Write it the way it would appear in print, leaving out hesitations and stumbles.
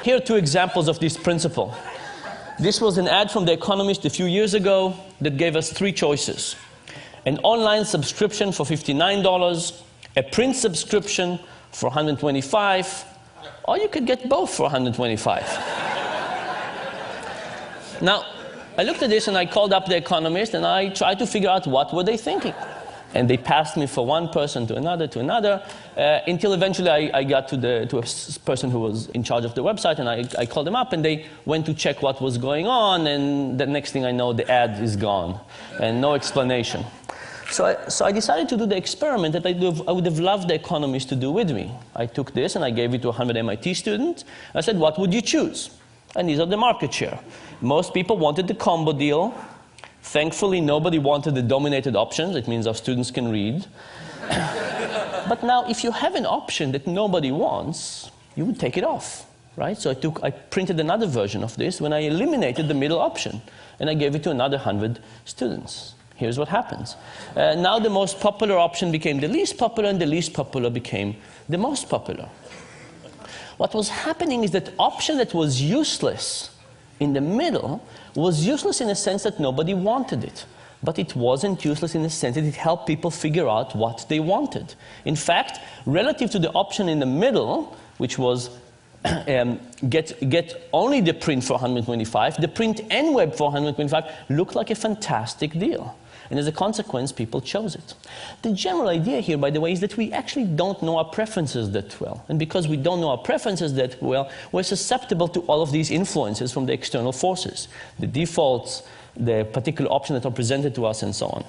Here are two examples of this principle. This was an ad from The Economist a few years ago that gave us three choices. An online subscription for $59, a print subscription for $125, or you could get both for $125. Now, I looked at this and I called up The Economist and I tried to figure out what were they thinking. And they passed me from one person to another, until eventually I got to a person who was in charge of the website, and I called them up, and they went to check what was going on, and the next thing I know, the ad is gone, and no explanation. So I decided to do the experiment that I would have loved The Economist to do with me. I took this and I gave it to 100 MIT students. I said, what would you choose? And these are the market share. Most people wanted the combo deal. Thankfully, nobody wanted the dominated options. It means our students can read. But now, if you have an option that nobody wants, you would take it off, right? So I printed another version of this when I eliminated the middle option, and I gave it to another 100 students. Here's what happens. Now the most popular option became the least popular, and the least popular became the most popular. What was happening is that option that was useless in the middle was useless in the sense that nobody wanted it. But it wasn't useless in the sense that it helped people figure out what they wanted. In fact, relative to the option in the middle, which was get only the print for $125, the print and web for $125 looked like a fantastic deal. And as a consequence, people chose it. The general idea here, by the way, is that we actually don't know our preferences that well. And because we don't know our preferences that well, we're susceptible to all of these influences from the external forces, the defaults, the particular options that are presented to us, and so on.